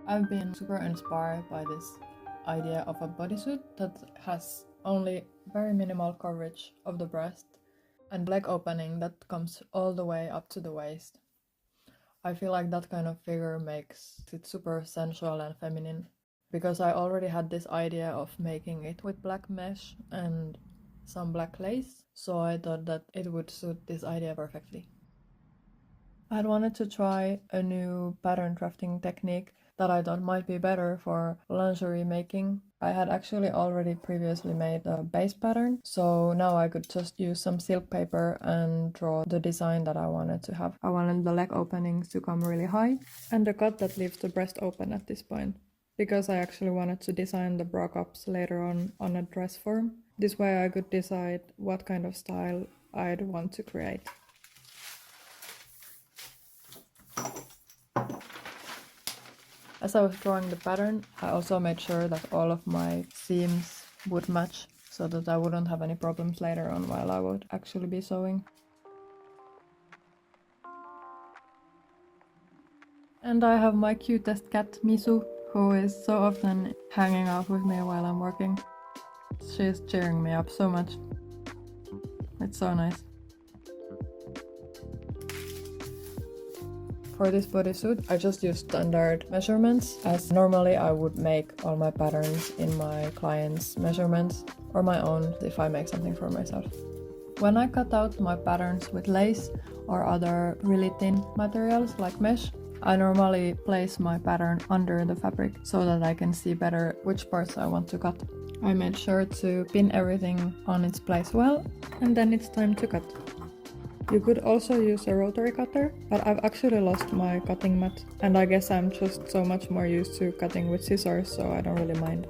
I've been super inspired by this idea of a bodysuit that has only very minimal coverage of the breast and leg opening that comes all the way up to the waist. I feel like that kind of figure makes it super sensual and feminine, because I already had this idea of making it with black mesh and some black lace, so I thought that it would suit this idea perfectly. I had wanted to try a new pattern crafting technique that I thought might be better for lingerie making. I had actually already previously made a base pattern, so now I could just use some silk paper and draw the design that I wanted to have. I wanted the leg openings to come really high and the cut that leaves the breast open at this point, because I actually wanted to design the bra cups later on a dress form. This way I could decide what kind of style I'd want to create. As I was drawing the pattern, I also made sure that all of my seams would match, so that I wouldn't have any problems later on while I would actually be sewing. And I have my cutest cat, Misu, who is so often hanging out with me while I'm working. She's cheering me up so much. It's so nice. For this bodysuit, I just used standard measurements, as normally I would make all my patterns in my client's measurements or my own if I make something for myself. When I cut out my patterns with lace or other really thin materials like mesh, I normally place my pattern under the fabric so that I can see better which parts I want to cut. I made sure to pin everything on its place well, and then it's time to cut. You could also use a rotary cutter, but I've actually lost my cutting mat, and I guess I'm just so much more used to cutting with scissors, so I don't really mind.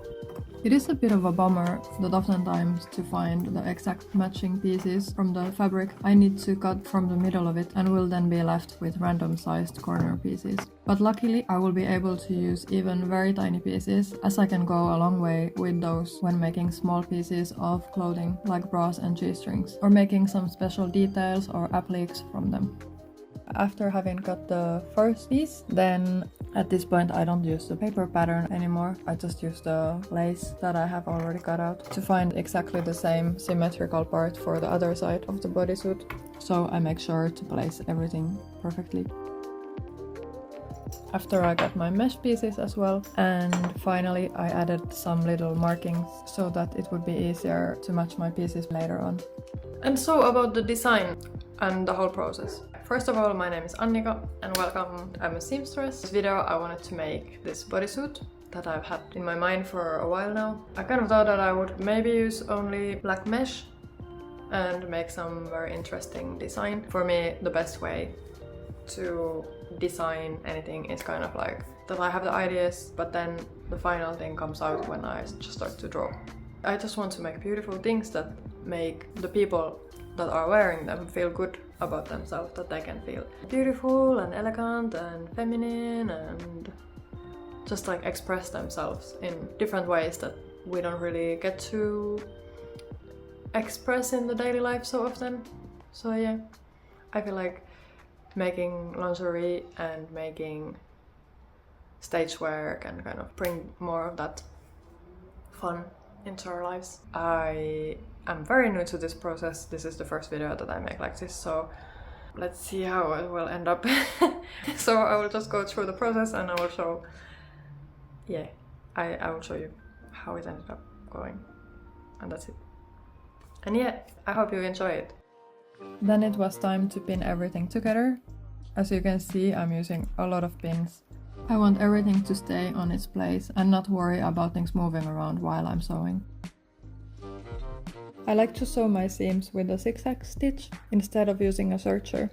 It is a bit of a bummer that oftentimes to find the exact matching pieces from the fabric, I need to cut from the middle of it and will then be left with random sized corner pieces. But luckily I will be able to use even very tiny pieces, as I can go a long way with those when making small pieces of clothing like bras and G-strings, or making some special details or appliques from them. After having cut the first piece, then at this point I don't use the paper pattern anymore. I just use the lace that I have already cut out to find exactly the same symmetrical part for the other side of the bodysuit. So I make sure to place everything perfectly. After I got my mesh pieces as well, and finally I added some little markings so that it would be easier to match my pieces later on. And so about the design and the whole process. First of all, my name is Annika and welcome. I'm a seamstress. This video I wanted to make this bodysuit that I've had in my mind for a while now. I kind of thought that I would maybe use only black mesh and make some very interesting design. For me, the best way to design anything is kind of like that I have the ideas, but then the final thing comes out when I just start to draw. I just want to make beautiful things that make the people that are wearing them feel good about themselves, that they can feel beautiful and elegant and feminine and just like express themselves in different ways that we don't really get to express in the daily life so often. So yeah, I feel like making lingerie and making stage wear can kind of bring more of that fun into our lives. I'm very new to this process. This is the first video that I make like this, so let's see how it will end up. So I will just go through the process and I will show, yeah, I will show you how it ended up going, and that's it. And yeah, I hope you enjoy it. Then it was time to pin everything together. As you can see, I'm using a lot of pins. I want everything to stay on its place and not worry about things moving around while I'm sewing. I like to sew my seams with a zigzag stitch instead of using a serger.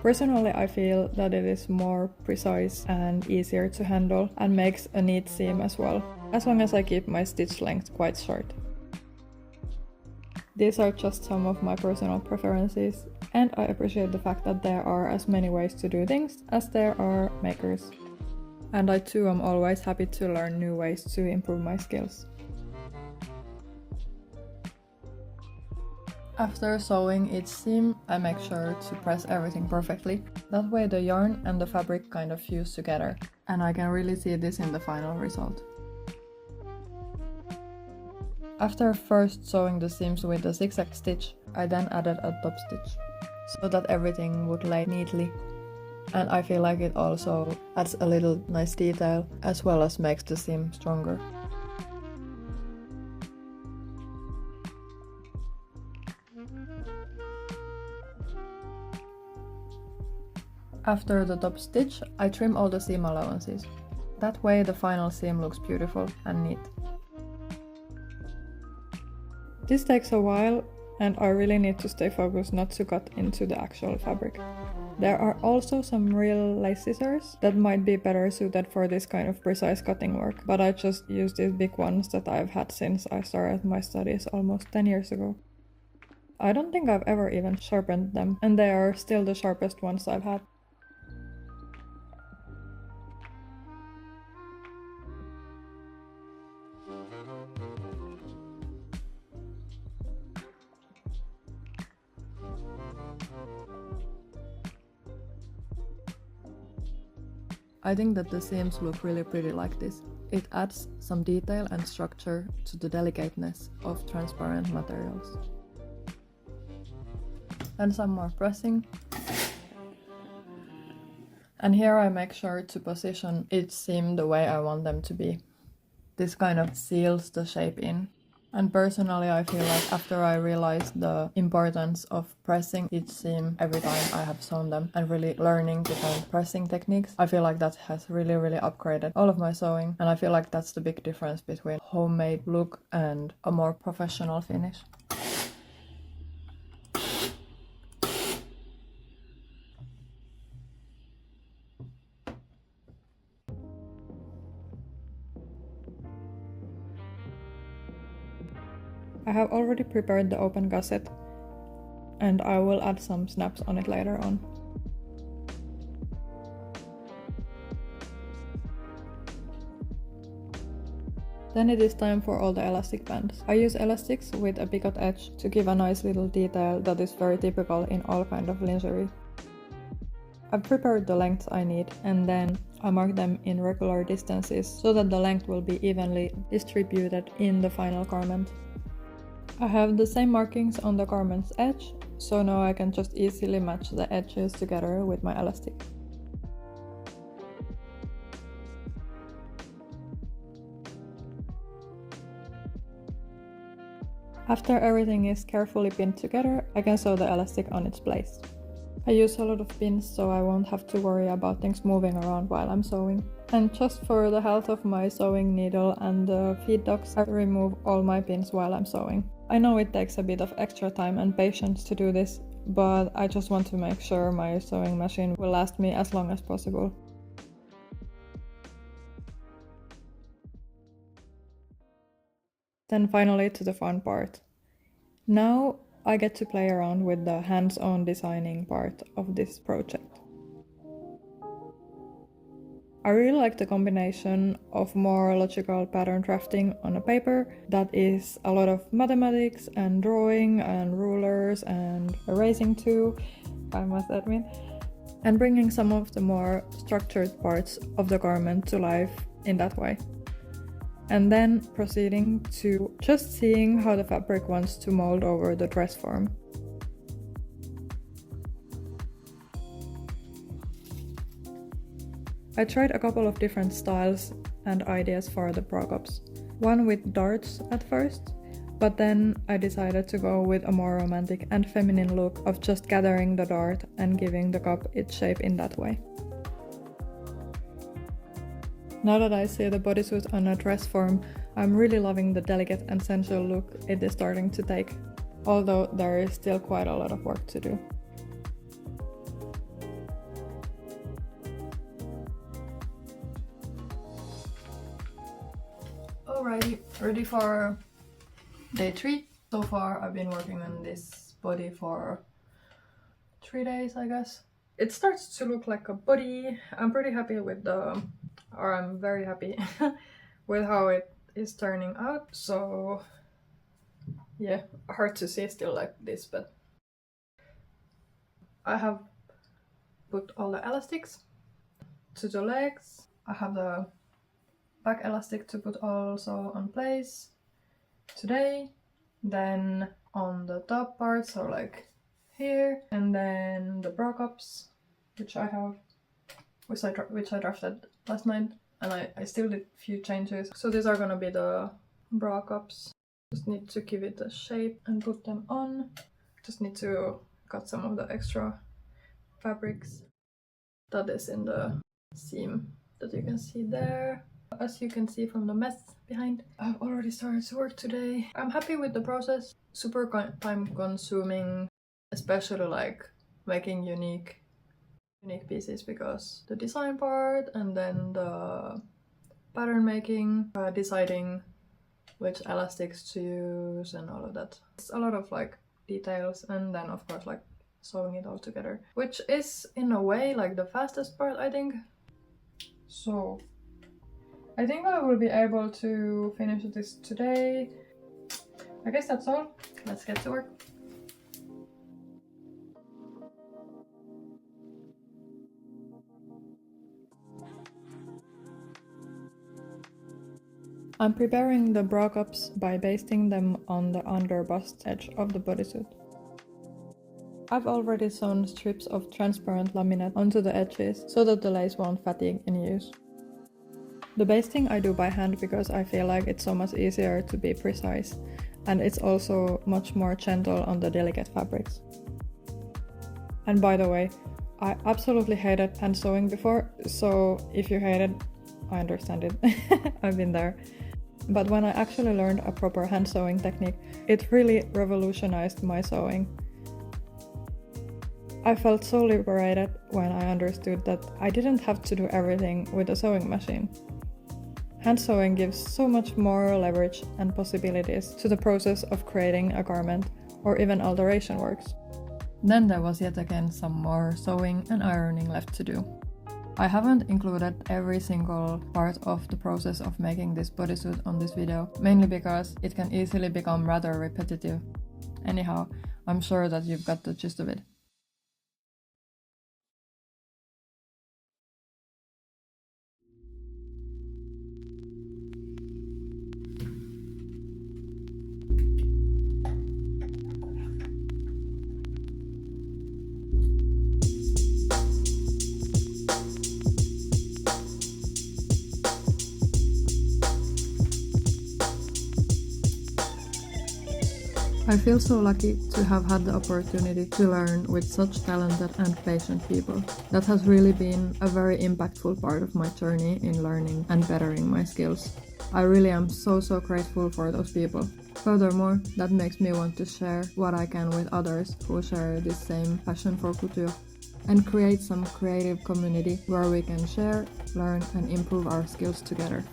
Personally, I feel that it is more precise and easier to handle and makes a neat seam as well, as long as I keep my stitch length quite short. These are just some of my personal preferences, and I appreciate the fact that there are as many ways to do things as there are makers. And I too am always happy to learn new ways to improve my skills. After sewing each seam, I make sure to press everything perfectly. That way the yarn and the fabric kind of fuse together. and I can really see this in the final result. After first sewing the seams with the zigzag stitch, I then added a top stitch, so that everything would lay neatly. And I feel like it also adds a little nice detail, as well as makes the seam stronger. After the top stitch, I trim all the seam allowances. That way the final seam looks beautiful and neat. This takes a while, and I really need to stay focused not to cut into the actual fabric. There are also some real lace scissors that might be better suited for this kind of precise cutting work, but I just use these big ones that I've had since I started my studies almost 10 years ago. I don't think I've ever even sharpened them, and they are still the sharpest ones I've had. I think that the seams look really pretty like this. It adds some detail and structure to the delicateness of transparent materials. And some more pressing. And here I make sure to position each seam the way I want them to be. This kind of seals the shape in. And personally, I feel like after I realized the importance of pressing each seam every time I have sewn them and really learning different pressing techniques, I feel like that has really upgraded all of my sewing, and I feel like that's the big difference between homemade look and a more professional finish. I have already prepared the open gusset, and I will add some snaps on it later on. Then it is time for all the elastic bands. I use elastics with a picot edge to give a nice little detail that is very typical in all kind of lingerie. I've prepared the lengths I need, and then I mark them in regular distances so that the length will be evenly distributed in the final garment. I have the same markings on the garment's edge, so now I can just easily match the edges together with my elastic. After everything is carefully pinned together, I can sew the elastic on its place. I use a lot of pins so I won't have to worry about things moving around while I'm sewing. And just for the health of my sewing needle and the feed dogs, I remove all my pins while I'm sewing. I know it takes a bit of extra time and patience to do this, but I just want to make sure my sewing machine will last me as long as possible. Then finally to the fun part. Now I get to play around with the hands-on designing part of this project. I really like the combination of more logical pattern drafting on a paper that is a lot of mathematics and drawing and rulers and erasing too, I must admit, and bringing some of the more structured parts of the garment to life in that way. And then proceeding to just seeing how the fabric wants to mold over the dress form. I tried a couple of different styles and ideas for the bra cups. One with darts at first, but then I decided to go with a more romantic and feminine look of just gathering the dart and giving the cup its shape in that way. Now that I see the bodysuit on a dress form, I'm really loving the delicate and sensual look it is starting to take, although there is still quite a lot of work to do. Alrighty, ready for day 3. So far I've been working on this body for 3 days, I guess. It starts to look like a body. I'm very happy with with how it is turning out. So yeah, hard to see still like this, but I have put all the elastics to the legs I have the back elastic to put also on place today. Then on the top part, so like here, and then the bra cups, which I have, which I drafted last night, and I still did a few changes. So these are gonna be the bra cups. Just need to give it a shape and put them on. Just need to cut some of the extra fabrics that is in the seam that you can see there. As you can see from the mess behind, I've already started to work today. I'm happy with the process. Super time consuming, especially like making unique pieces, because the design part and then the pattern making, deciding which elastics to use and all of that. It's a lot of like details, and then of course like sewing it all together, which is in a way like the fastest part, I think. So I think I will be able to finish this today. I guess that's all. Let's get to work. I'm preparing the bra cups by basting them on the under bust edge of the bodysuit. I've already sewn strips of transparent laminate onto the edges so that the lace won't fatigue in use. The basting I do by hand because I feel like it's so much easier to be precise, and it's also much more gentle on the delicate fabrics. And by the way, I absolutely hated hand sewing before, so if you hate it, I understand it. I've been there. But when I actually learned a proper hand sewing technique, it really revolutionized my sewing. I felt so liberated when I understood that I didn't have to do everything with a sewing machine. Hand sewing gives so much more leverage and possibilities to the process of creating a garment or even alteration works. Then there was yet again some more sewing and ironing left to do. I haven't included every single part of the process of making this bodysuit on this video, mainly because it can easily become rather repetitive. Anyhow, I'm sure that you've got the gist of it. I feel so lucky to have had the opportunity to learn with such talented and patient people. That has really been a very impactful part of my journey in learning and bettering my skills. I really am so grateful for those people. Furthermore, that makes me want to share what I can with others who share this same passion for couture, and create some creative community where we can share, learn and improve our skills together.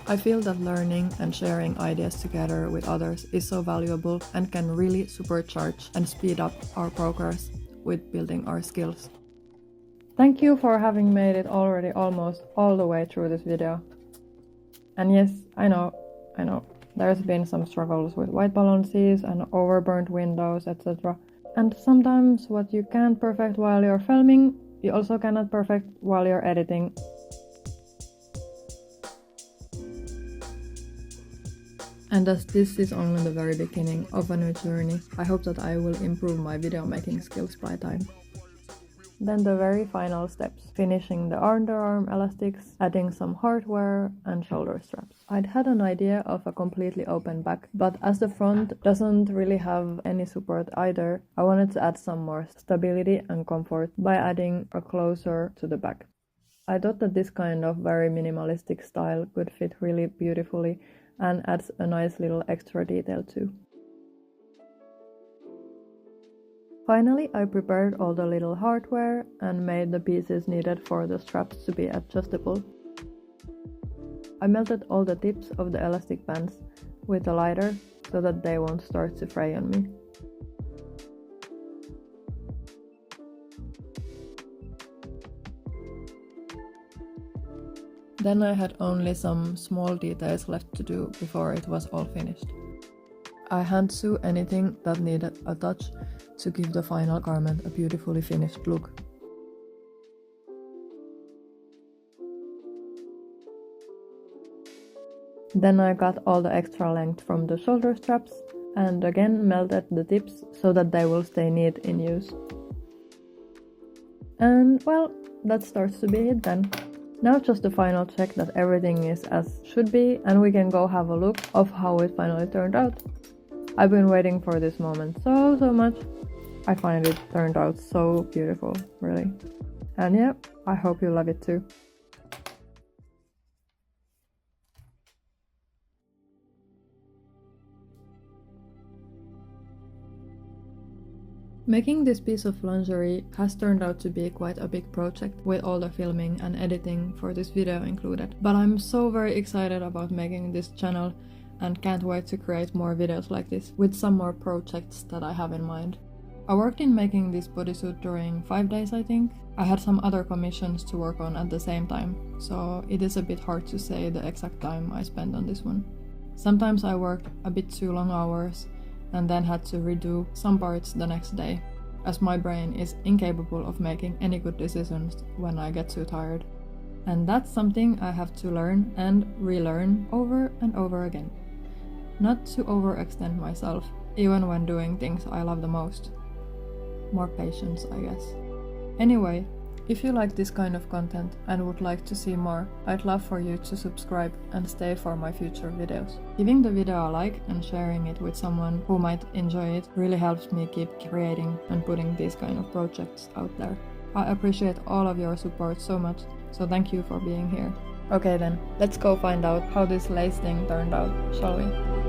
I feel that learning and sharing ideas together with others is so valuable and can really supercharge and speed up our progress with building our skills. Thank you for having made it already almost all the way through this video. And yes, I know, there's been some struggles with white balances and overburnt windows, etc. And sometimes what you can't perfect while you're filming, you also cannot perfect while you're editing. And as this is only the very beginning of a new journey, I hope that I will improve my video making skills by time. Then the very final steps, finishing the underarm elastics, adding some hardware and shoulder straps. I'd had an idea of a completely open back, but as the front doesn't really have any support either, I wanted to add some more stability and comfort by adding a closer to the back. I thought that this kind of very minimalistic style could fit really beautifully and adds a nice little extra detail too. Finally, I prepared all the little hardware and made the pieces needed for the straps to be adjustable. I melted all the tips of the elastic bands with a lighter so that they won't start to fray on me. Then I had only some small details left to do before it was all finished. I hand sew anything that needed a touch to give the final garment a beautifully finished look. Then I got all the extra length from the shoulder straps and again melted the tips so that they will stay neat in use. And well, that starts to be it then. Now just a final check that everything is as should be and we can go have a look of how it finally turned out. I've been waiting for this moment so much. I find it turned out so beautiful, really. And yeah, I hope you love it too. Making this piece of lingerie has turned out to be quite a big project with all the filming and editing for this video included. But I'm so very excited about making this channel and can't wait to create more videos like this with some more projects that I have in mind. I worked in making this bodysuit during 5 days, I think. I had some other commissions to work on at the same time, so it is a bit hard to say the exact time I spent on this one. Sometimes I worked a bit too long hours and then had to redo some parts the next day, as my brain is incapable of making any good decisions when I get too tired. And that's something I have to learn and relearn over and over again. Not to overextend myself, even when doing things I love the most. More patience, I guess. Anyway, if you like this kind of content and would like to see more, I'd love for you to subscribe and stay for my future videos. Giving the video a like and sharing it with someone who might enjoy it really helps me keep creating and putting these kind of projects out there. I appreciate all of your support so much, so thank you for being here. Okay then, let's go find out how this lace thing turned out, shall we?